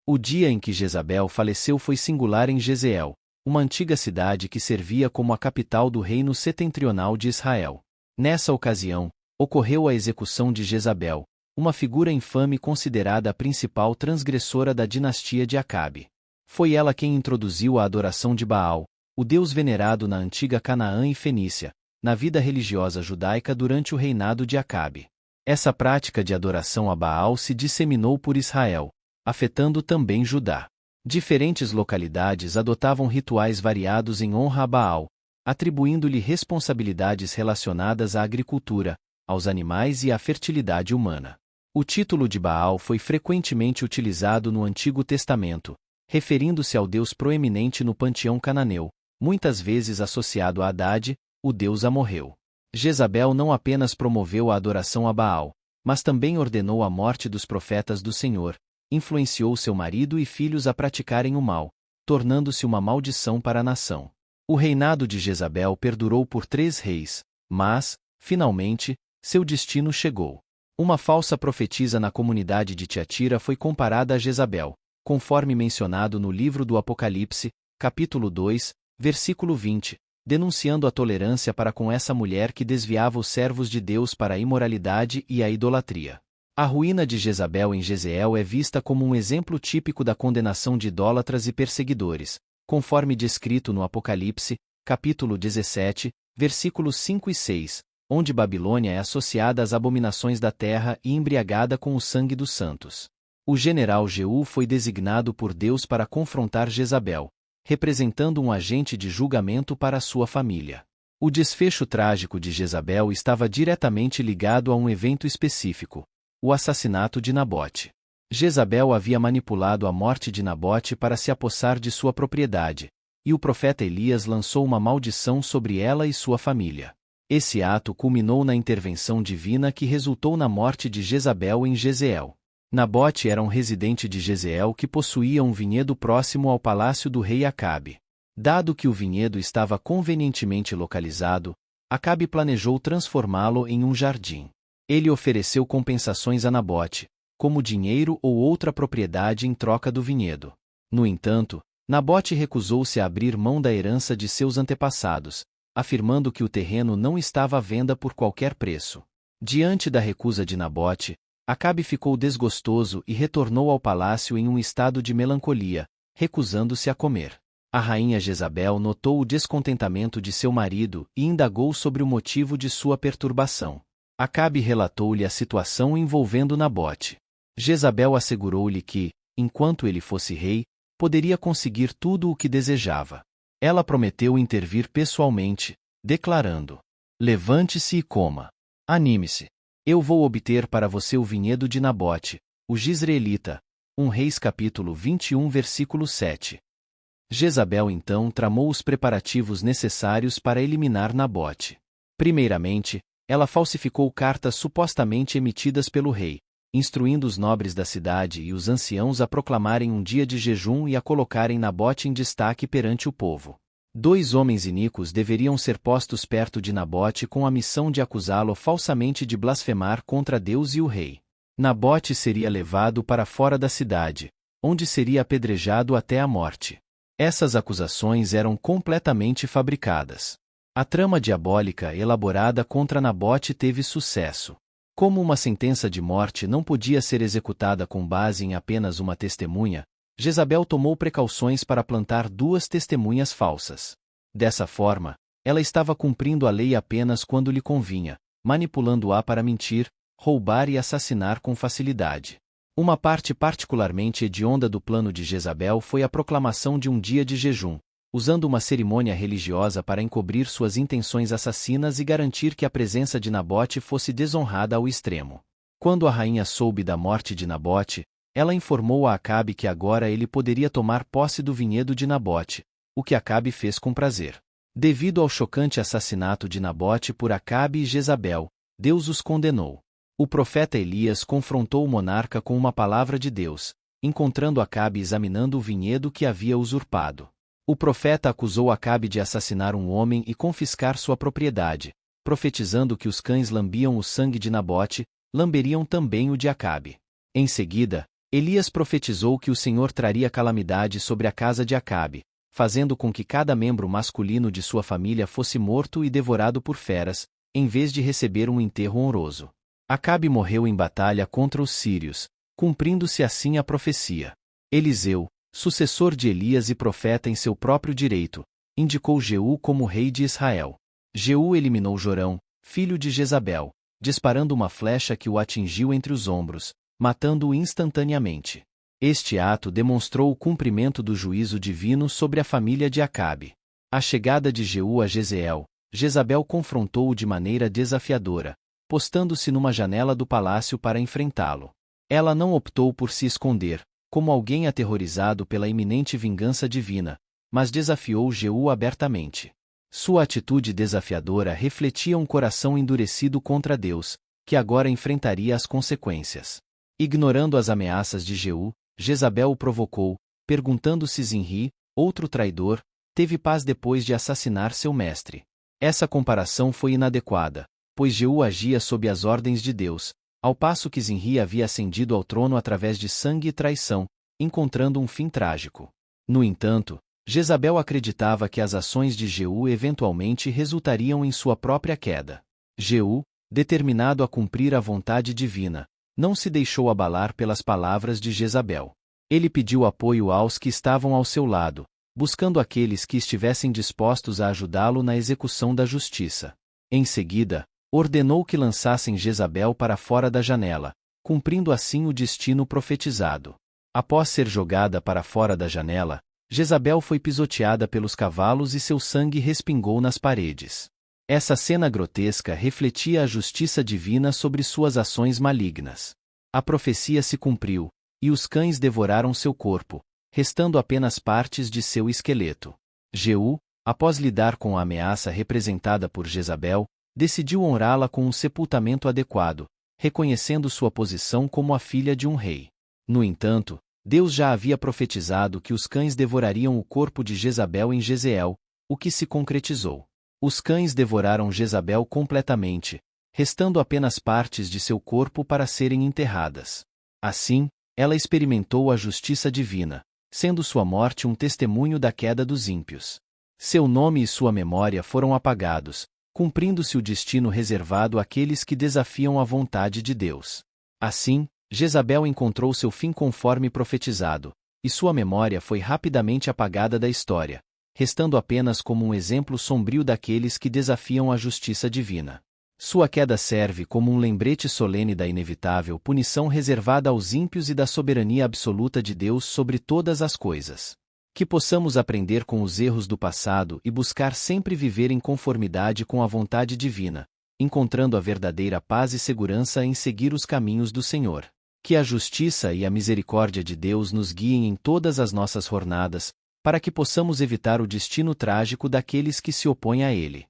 O dia em que Jezabel faleceu foi singular em Jezreel, uma antiga cidade que servia como a capital do reino setentrional de Israel. Nessa ocasião, ocorreu a execução de Jezabel, uma figura infame considerada a principal transgressora da dinastia de Acabe. Foi ela quem introduziu a adoração de Baal, o deus venerado na antiga Canaã e Fenícia, na vida religiosa judaica durante o reinado de Acabe. Essa prática de adoração a Baal se disseminou por Israel, afetando também Judá. Diferentes localidades adotavam rituais variados em honra a Baal, atribuindo-lhe responsabilidades relacionadas à agricultura, aos animais e à fertilidade humana. O título de Baal foi frequentemente utilizado no Antigo Testamento, referindo-se ao deus proeminente no panteão cananeu, muitas vezes associado a Haddad, o deus amorreu. Jezabel não apenas promoveu a adoração a Baal, mas também ordenou a morte dos profetas do Senhor, influenciou seu marido e filhos a praticarem o mal, tornando-se uma maldição para a nação. O reinado de Jezabel perdurou por 3 reis, mas, finalmente, seu destino chegou. Uma falsa profetisa na comunidade de Tiatira foi comparada a Jezabel, conforme mencionado no livro do Apocalipse, capítulo 2, versículo 20, denunciando a tolerância para com essa mulher que desviava os servos de Deus para a imoralidade e a idolatria. A ruína de Jezabel em Jezreel é vista como um exemplo típico da condenação de idólatras e perseguidores, conforme descrito no Apocalipse, capítulo 17, versículos 5 e 6, onde Babilônia é associada às abominações da terra e embriagada com o sangue dos santos. O general Jeú foi designado por Deus para confrontar Jezabel, representando um agente de julgamento para a sua família. O desfecho trágico de Jezabel estava diretamente ligado a um evento específico: o assassinato de Nabote. Jezabel havia manipulado a morte de Nabote para se apossar de sua propriedade, e o profeta Elias lançou uma maldição sobre ela e sua família. Esse ato culminou na intervenção divina que resultou na morte de Jezabel em Jezreel. Nabote era um residente de Jezreel que possuía um vinhedo próximo ao palácio do rei Acabe. Dado que o vinhedo estava convenientemente localizado, Acabe planejou transformá-lo em um jardim. Ele ofereceu compensações a Nabote, como dinheiro ou outra propriedade em troca do vinhedo. No entanto, Nabote recusou-se a abrir mão da herança de seus antepassados, afirmando que o terreno não estava à venda por qualquer preço. Diante da recusa de Nabote, Acabe ficou desgostoso e retornou ao palácio em um estado de melancolia, recusando-se a comer. A rainha Jezabel notou o descontentamento de seu marido e indagou sobre o motivo de sua perturbação. Acabe relatou-lhe a situação envolvendo Nabote. Jezabel assegurou-lhe que, enquanto ele fosse rei, poderia conseguir tudo o que desejava. Ela prometeu intervir pessoalmente, declarando: "Levante-se e coma. Anime-se. Eu vou obter para você o vinhedo de Nabote, o Jizreelita." 1 Reis capítulo 21 versículo 7. Jezabel então tramou os preparativos necessários para eliminar Nabote. Primeiramente, ela falsificou cartas supostamente emitidas pelo rei, instruindo os nobres da cidade e os anciãos a proclamarem um dia de jejum e a colocarem Nabote em destaque perante o povo. 2 homens iníquos deveriam ser postos perto de Nabote com a missão de acusá-lo falsamente de blasfemar contra Deus e o rei. Nabote seria levado para fora da cidade, onde seria apedrejado até a morte. Essas acusações eram completamente fabricadas. A trama diabólica elaborada contra Nabote teve sucesso. Como uma sentença de morte não podia ser executada com base em apenas uma testemunha, Jezabel tomou precauções para plantar 2 testemunhas falsas. Dessa forma, ela estava cumprindo a lei apenas quando lhe convinha, manipulando-a para mentir, roubar e assassinar com facilidade. Uma parte particularmente hedionda do plano de Jezabel foi a proclamação de um dia de jejum, usando uma cerimônia religiosa para encobrir suas intenções assassinas e garantir que a presença de Nabote fosse desonrada ao extremo. Quando a rainha soube da morte de Nabote, ela informou a Acabe que agora ele poderia tomar posse do vinhedo de Nabote, o que Acabe fez com prazer. Devido ao chocante assassinato de Nabote por Acabe e Jezabel, Deus os condenou. O profeta Elias confrontou o monarca com uma palavra de Deus, encontrando Acabe examinando o vinhedo que havia usurpado. O profeta acusou Acabe de assassinar um homem e confiscar sua propriedade, profetizando que os cães lambiam o sangue de Nabote, lamberiam também o de Acabe. Em seguida, Elias profetizou que o Senhor traria calamidade sobre a casa de Acabe, fazendo com que cada membro masculino de sua família fosse morto e devorado por feras, em vez de receber um enterro honroso. Acabe morreu em batalha contra os sírios, cumprindo-se assim a profecia. Eliseu, sucessor de Elias e profeta em seu próprio direito, indicou Jeú como rei de Israel. Jeú eliminou Jorão, filho de Jezabel, disparando uma flecha que o atingiu entre os ombros, matando-o instantaneamente. Este ato demonstrou o cumprimento do juízo divino sobre a família de Acabe. A chegada de Jeú a Jezreel, Jezabel confrontou-o de maneira desafiadora, postando-se numa janela do palácio para enfrentá-lo. Ela não optou por se esconder, como alguém aterrorizado pela iminente vingança divina, mas desafiou Jeú abertamente. Sua atitude desafiadora refletia um coração endurecido contra Deus, que agora enfrentaria as consequências. Ignorando as ameaças de Jeú, Jezabel o provocou, perguntando se Zinri, outro traidor, teve paz depois de assassinar seu mestre. Essa comparação foi inadequada, pois Jeú agia sob as ordens de Deus, ao passo que Zinri havia ascendido ao trono através de sangue e traição, encontrando um fim trágico. No entanto, Jezabel acreditava que as ações de Jeú eventualmente resultariam em sua própria queda. Jeú, determinado a cumprir a vontade divina, não se deixou abalar pelas palavras de Jezabel. Ele pediu apoio aos que estavam ao seu lado, buscando aqueles que estivessem dispostos a ajudá-lo na execução da justiça. Em seguida, ordenou que lançassem Jezabel para fora da janela, cumprindo assim o destino profetizado. Após ser jogada para fora da janela, Jezabel foi pisoteada pelos cavalos e seu sangue respingou nas paredes. Essa cena grotesca refletia a justiça divina sobre suas ações malignas. A profecia se cumpriu, e os cães devoraram seu corpo, restando apenas partes de seu esqueleto. Jeú, após lidar com a ameaça representada por Jezabel, decidiu honrá-la com um sepultamento adequado, reconhecendo sua posição como a filha de um rei. No entanto, Deus já havia profetizado que os cães devorariam o corpo de Jezabel em Jezreel, o que se concretizou. Os cães devoraram Jezabel completamente, restando apenas partes de seu corpo para serem enterradas. Assim, ela experimentou a justiça divina, sendo sua morte um testemunho da queda dos ímpios. Seu nome e sua memória foram apagados, cumprindo-se o destino reservado àqueles que desafiam a vontade de Deus. Assim, Jezabel encontrou seu fim conforme profetizado, e sua memória foi rapidamente apagada da história, restando apenas como um exemplo sombrio daqueles que desafiam a justiça divina. Sua queda serve como um lembrete solene da inevitável punição reservada aos ímpios e da soberania absoluta de Deus sobre todas as coisas. Que possamos aprender com os erros do passado e buscar sempre viver em conformidade com a vontade divina, encontrando a verdadeira paz e segurança em seguir os caminhos do Senhor. Que a justiça e a misericórdia de Deus nos guiem em todas as nossas jornadas, para que possamos evitar o destino trágico daqueles que se opõem a Ele.